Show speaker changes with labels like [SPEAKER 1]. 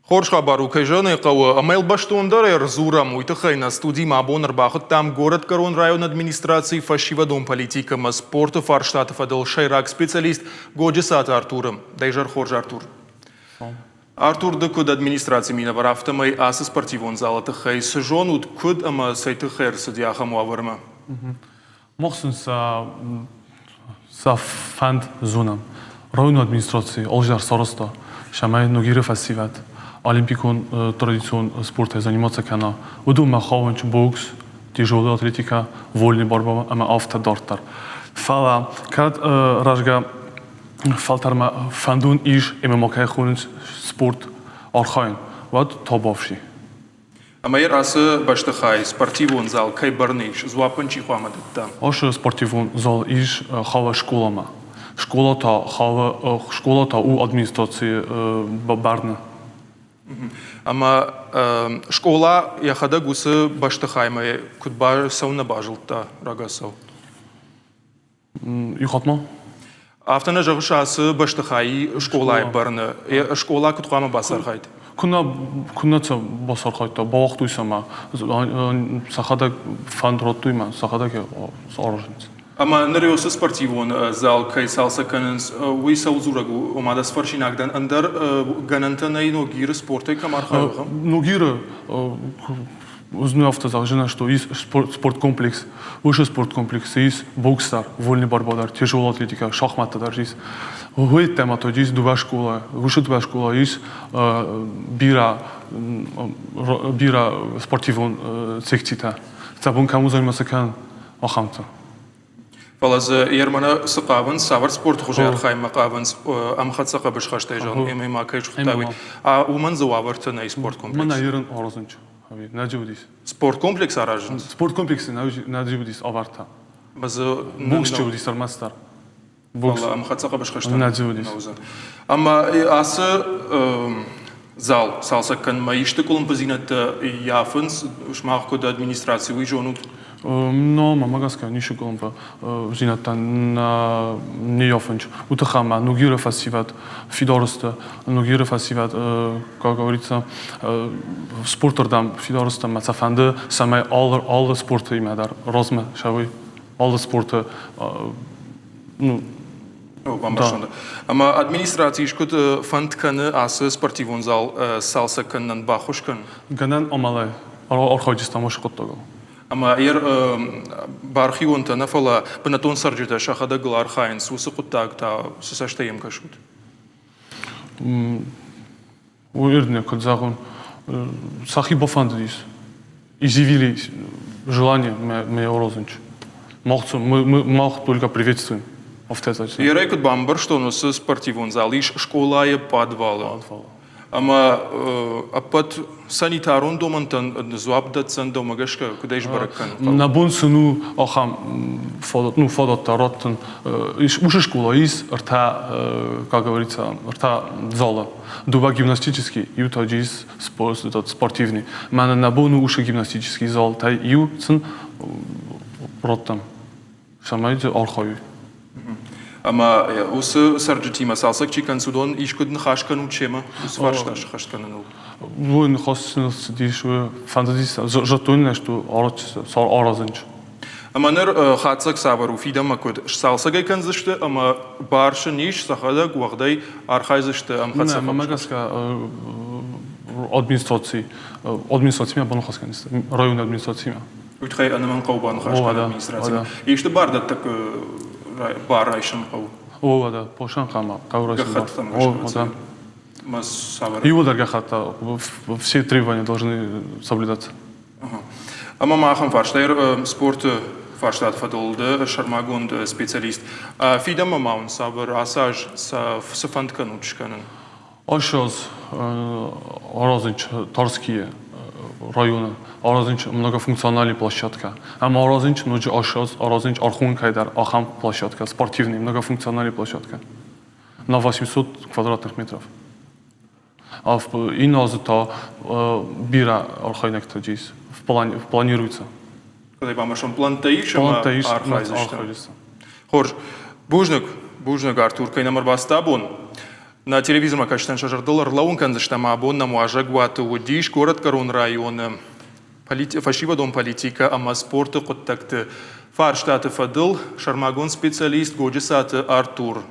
[SPEAKER 1] Хорш хабару кайжаны қауы амайл баштуындар эрзура муйтыхайна студий мабонар бахыт там город Корон район администрации фашива дом политика ма спорта фарштатов адыл шайрак специалист Годжисат Артуром. Дайжар хорж Артур. Артур да куд администрации мина варафтамай асы спортивон залатыхай сыжон уд куд ама сайтыхайр садяха муаварма.
[SPEAKER 2] Мохсын са фанд зонам. Район администрации Олжар Сороста шамай нугиры фасиват. Олимпикон традицион спорта заниматься кана. Уду махаванч бокс, тяжелая атлетика, вольный борьба, ама автодортар. Фала кад ражга фалтарма фандун иш эмэмокай хунс спорт архайн. Вот тобовши.
[SPEAKER 1] Амайр асы баштыхай спортивон зал кай барныш зуапанчи хуамадытта.
[SPEAKER 2] Ош спортивон зал иш хава школама. Школа та у администрации барна.
[SPEAKER 1] Ама школа яхада гусы баштыхаймай кудба сауна бажылта рагасау.
[SPEAKER 2] Юхатма?
[SPEAKER 1] Автана жагыша асы баштыхай школа барны. Школа кудхама басархайд.
[SPEAKER 2] Кунаца басархайта бавахтуйсама. Сахада фандротуйма. Сахада ке сорожниц.
[SPEAKER 1] Ама нариосы спортивон зал кай салса канынс уйсау зурагу омада сфаршинагдан андар ганантанай ногиры спортай камархайга.
[SPEAKER 2] Ногиры узнаю автозал жена, что есть спорткомплекс, выше спорткомплекс, есть боксар, вольный борьбадар, тяжелая атлетика, шахматы даже есть. Выйдет тема, то есть два школа, выше два школа, есть бира спортивон секцита. Цабун кому заниматься кан ахамта.
[SPEAKER 1] Фалаз ермана сақавын савар спорт хужар хайма қавын амхат сақа бішқаштай жан ММА кайш хутави. А уман зуаварты на спорт комплекс.
[SPEAKER 2] Мана ерен оразынч. Наджудис.
[SPEAKER 1] Спорт комплекс аражын.
[SPEAKER 2] Спорт комплексы наджудис аварта.
[SPEAKER 1] Базы
[SPEAKER 2] бокс чудис армастар.
[SPEAKER 1] Бокс амхат сақа бішқаштай.
[SPEAKER 2] Наджудис.
[SPEAKER 1] Ама асы зал салса кан маишты кулын позинатта яфынс шмақ кода администрации выжонут.
[SPEAKER 2] Но мамагаска нишу гомба зината на неофанч утахама нугира фасиват фидорста нугира фасиват как говорится спортердам фидорста мацафанды самай all спорты имадар розма шавы all спорты ну
[SPEAKER 1] бамбашанда. Ама администрации шкот фандканы асы спортивон зал салса каннан бахушкан.
[SPEAKER 2] Ганан амалай архаджистан мошкоттого.
[SPEAKER 1] Ама бархион та нафала панатон сарджита шахада глар хайнс усукуттаг та сусаштаем кашут.
[SPEAKER 2] Уверенно, как загон сахиба фандис. Изъявили желание меня розынч. Мы мах только приветствуем.
[SPEAKER 1] Я рекут бамбар, что у нас спортивон зал иш школа и подвала. Ама апат санитарон домантан зуабдатсан домагашка кудайш баракан.
[SPEAKER 2] На бонсуну ахам фодот тароттан уже школа из рта, как говорится, рта зала. Дуба гимнастический, юта джиз спортивный. Мана на бону уже гимнастический зал, тай ю цен роттан. Самайде архаю.
[SPEAKER 1] Ама усы сарджитима салсак чикан судон ишкудн хашкан учема усваршташ хашкананул.
[SPEAKER 2] Вон хасснс дишве фантазис жатун что аразынч.
[SPEAKER 1] Ама нер хатсак савару фидам акуд салсагай канзышты ама баршы ниш сахада гуагдай архайзышты ам хатсак.
[SPEAKER 2] Мамагаска администрации бану хасканист район администрации.
[SPEAKER 1] Утхай анаман қаубан хашкан администрация. Ишты барда так бар айшын қау.
[SPEAKER 2] О, да, пошан қама, қаурайшын бар. О, да. И ударга хата, все требования должны соблюдаться.
[SPEAKER 1] Ама махам фарштайр спорт фарштат фадолды, шармагонд специалист. Фидам амаун сабыр асаж сафандкан учканын.
[SPEAKER 2] Ошоз Оразынч, Торские районы. Оразынч многофункциональная площадка. Ама Оразынч нуджи Ошоз, Оразынч Архун Кайдар, Ахам площадка, спортивная многофункциональная площадка. На 800 квадратных метров. А и назыта бира архайнекта здесь планируется.
[SPEAKER 1] Когда бамашон плантаиш, архайзышта. Хорж, бужник Артур, кайнамар бастабун. На телевизор макаштан шажардыл рлаун канзыштама абонна муажаг ваты удиш город Карун районы. Фашива дом политика, ама спорты коттакты. Фарштаты фадыл, шармагон специалист Годжисаты Артур.